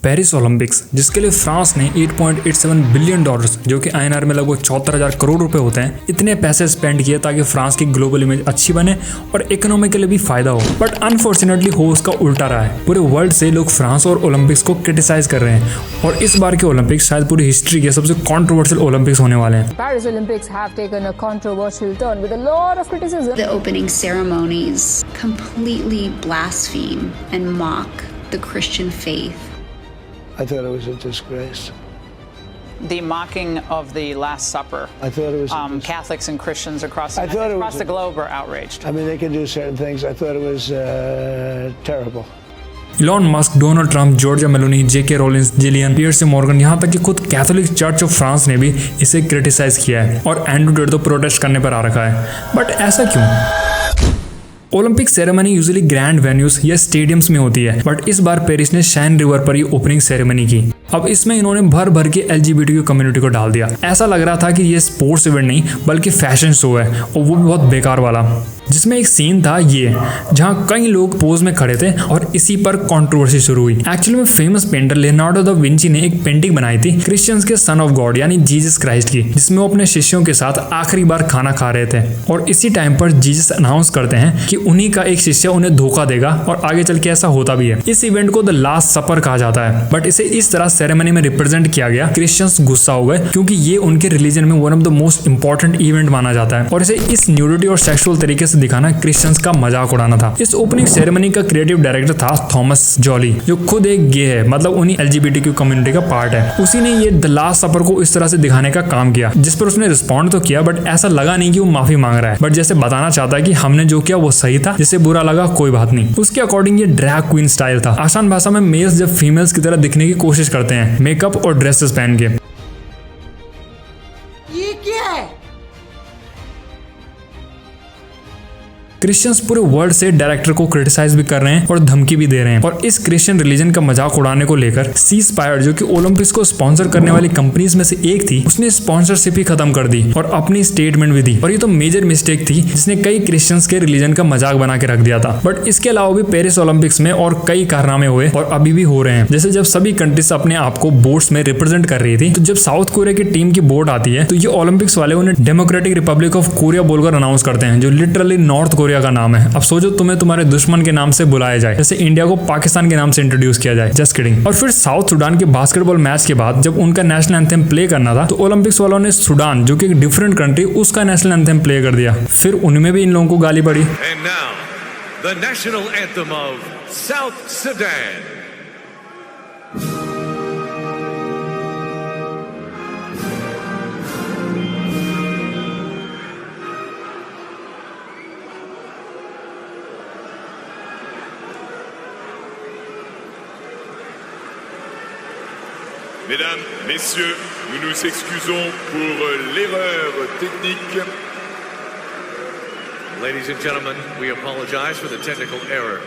Paris Olympics, जिसके लिए France ने $8.87 बिलियन जो कि INR में लगभग 74,000 करोड़ रुपए होते हैं, इतने पैसे स्पेंड किए ताकि फ्रांस की ग्लोबल इमेज अच्छी बने और इकोनॉमी के लिए भी फायदा हो। बट अनफॉर्चुनेटली हो उसका उल्टा रहा है। पूरे वर्ल्ड से लोग फ्रांस और ओलंपिक्स को क्रिटिसाइज कर रहे हैं और इस बार के ओलंपिक्स शायद पूरी हिस्ट्री के सबसे कॉन्ट्रोवर्शियल ओलंपिक्स होने वाले हैं। Paris Olympics have taken a controversial turn with a lot of criticism. The opening ceremonies completely blaspheme and mock the Christian faith. I thought it was a disgrace. The mocking of the Last Supper. I thought it was Catholics and Christians across the globe are outraged. I mean, they can do certain things. I thought it was terrible. Elon Musk, Donald Trump, Giorgia Meloni, JK Rowlings, Jillian, Piers Morgan, यहाँ तक कि खुद Catholic church of France ने भी इसे criticise किया है और एंड्रू टेट तो प्रोटेस्ट करने पर आ रखा है। बट ऐसा क्यों? Olympic ceremony usually grand venues या स्टेडियम्स में होती है, बट इस बार पेरिस ने शैन रिवर पर ही ओपनिंग सेरेमनी की। अब इसमें इन्होंने भर भर के LGBTQ कम्युनिटी को डाल दिया। ऐसा लग रहा था कि ये स्पोर्ट्स इवेंट नहीं बल्कि फैशन शो है, और वो भी बहुत बेकार वाला, जिसमें एक सीन था ये जहां कई लोग पोज में खड़े थे और इसी पर कंट्रोवर्सी शुरू हुई। एक्चुअली में famous painter Leonardo da Vinci ने एक पेंटिंग बनाई थी क्रिश्चियंस के सन ऑफ गॉड यानी जीसस क्राइस्ट की, जिसमें वो अपने शिष्यों के साथ आखिरी बार खाना खा रहे थे और इसी टाइम पर जीसस अनाउंस करते हैं कि उन्हीं का एक शिष्य उन्हें धोखा देगा और आगे चल के ऐसा होता भी है। इस इवेंट को द लास्ट सपर कहा जाता है, बट इसे इस तरह सेरेमनी में रिप्रेजेंट किया गया। क्रिश्चियंस गुस्सा हो गए क्योंकि ये उनके रिलीजन में one of the most important event माना जाता है और इसे इस न्यूडिटी और सेक्सुअल तरीके से दिखाना क्रिश्चियंस का मजाक उड़ाना था। इस ओपनिंग सेरेमनी का क्रिएटिव डायरेक्टर था थॉमस जॉली, जो खुद एक गे है, मतलब उन्हीं LGBTQ कम्युनिटी का पार्ट है। उसी ने ये द लास्ट सपर को इस तरह से दिखाने का काम किया, जिस पर उसने रिस्पॉन्ड तो किया, बट ऐसा लगा नहीं कि वो माफी मांग रहा है, बट जैसे बताना चाहता है कि हमने जो किया वो सही था, जिसे बुरा लगा कोई बात नहीं। उसके अकॉर्डिंग ये ड्रैग क्वीन स्टाइल था। आसान भाषा में मेल्स जब फीमेल्स की तरह दिखने की कोशिश करते हैं मेकअप और ड्रेसेस पहन के। ये क्या है? क्रिश्चियंस पूरे वर्ल्ड से डायरेक्टर को क्रिटिसाइज भी कर रहे हैं और धमकी भी दे रहे हैं। और इस क्रिश्चियन रिलीजन का मजाक उड़ाने को लेकर सीस्पायर, जो कि ओलंपिक्स को स्पॉन्सर करने वाली कंपनीज में से एक थी, उसने स्पॉन्सरशिप ही खत्म कर दी और अपनी स्टेटमेंट भी दी। और ये तो मेजर मिस्टेक थी जिसने कई क्रिश्चियंस के रिलीजन का मजाक बना के रख दिया था। बट इसके अलावा भी पेरिस ओलंपिक्स में और कई कारनामे हुए और अभी भी हो रहे हैं। जैसे जब सभी कंट्रीज अपने आप को बोट्स में रिप्रेजेंट कर रही थी, तो जब साउथ कोरिया की टीम की बोट आती है तो ये ओलंपिक्स वाले उन्हें डेमोक्रेटिक रिपब्लिक ऑफ कोरिया बोलकर अनाउंस करते हैं, जो लिटरली नॉर्थ कोरिया का नाम है। अब सोचो तुम्हें तुम्हारे दुश्मन के नाम से बुलाया जाए, जैसे इंडिया को पाकिस्तान के नाम से इंट्रोड्यूस किया जाए। Just kidding. और फिर साउथ सुडान के बास्केटबॉल मैच के बाद जब उनका नेशनल एंथम प्ले करना था, तो ओलंपिक्स वालों ने सुडान, जो कि एक डिफरेंट कंट्री, उसका नेशनल एंथम प्ले कर दिया। फिर उनमें भी इन लोगों को गाली पड़ी। And now, the national anthem of South Sudan. Mesdames, Messieurs, nous nous excusons pour l'erreur technique. Ladies and gentlemen, we apologize for the technical error.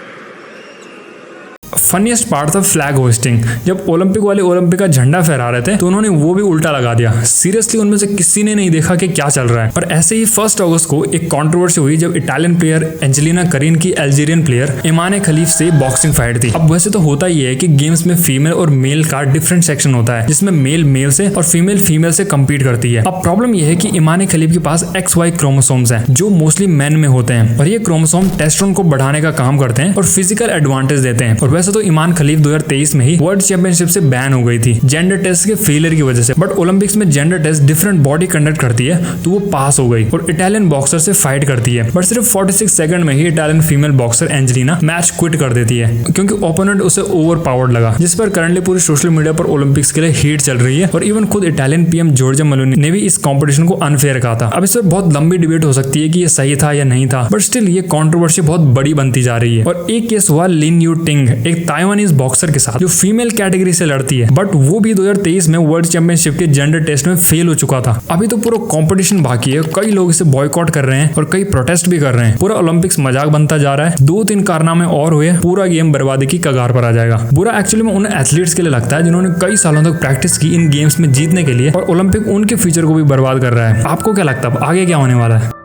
Funniest part था फ्लैग होस्टिंग। जब ओलंपिक वाले ओलंपिक का झंडा फहरा रहे थे तो उन्होंने वो भी उल्टा लगा दिया। सीरियसली उनमें से किसी ने नहीं देखा कि क्या चल रहा है। और ऐसे ही 1 अगस्त को एक कंट्रोवर्सी हुई जब इटालियन प्लेयर एंजेलिना करीन की अल्जीरियन प्लेयर इमाने खलीफ से बॉक्सिंग फाइट थी। अब वैसे तो होता ही है कि गेम्स में फीमेल और मेल का डिफरेंट सेक्शन होता है, जिसमें मेल मेल से और फीमेल फीमेल से कम्पीट करती है। अब प्रॉब्लम यह है कि इमाने खलीफ के पास XY क्रोमोसोम्स हैं, जो मोस्टली मैन में होते हैं, और ये क्रोमोसोम टेस्टोस्टेरोन को बढ़ाने का काम करते हैं और फिजिकल एडवांटेज देते हैं। और वैसे तो इमान खलीफ 2023 में ही वर्ल्ड चैंपियनशिप से बैन हो गई थी जेंडर टेस्ट के फेलियर की वजह से, बट ओलंपिक्स में gender taste different body conduct करती है तो वो पास हो गई और इटालियन बॉक्सर से फाइट करती है। बट सिर्फ 46 सेकंड में ही Italian female boxer Angelina match quit कर देती है क्योंकि ओपोनेंट उसे ओवर पावर्ड लगा, जिस पर करंटली पूरी सोशल मीडिया पर ओलंपिक्स के लिए हीट चल रही है। और इवन खुद इटालियन PM जॉर्जिया मेलोनी ने भी इस कॉम्पिटिशन को अनफेयर कहा था। अब इस पर बहुत लंबी डिबेट हो सकती है कि ये सही था या नहीं था, बट स्टिल ये कंट्रोवर्सी बहुत बड़ी बनती जा रही है। और एक केस हुआ लिन यू टिंग, एक ताइवानीज बॉक्सर के साथ, जो फीमेल कैटेगरी से लड़ती है, बट वो भी 2023 में वर्ल्ड चैंपियनशिप के जेंडर टेस्ट में फेल हो चुका था। अभी तो पूरा कंपटीशन बाकी है, कई लोग इसे बॉयकॉट कर रहे हैं और कई प्रोटेस्ट भी कर रहे हैं। पूरा ओलंपिक्स मजाक बनता जा रहा है। 2-3 कारनामे और हुए, पूरा गेम बर्बादी की कगार पर आ जाएगा। बुरा एक्चुअली में उन एथलीट्स के लिए लगता है जिन्होंने कई सालों तक प्रैक्टिस की इन गेम्स में जीतने के लिए, और ओलंपिक उनके फ्यूचर को भी बर्बाद कर रहा है। आपको क्या लगता है आगे क्या होने वाला है?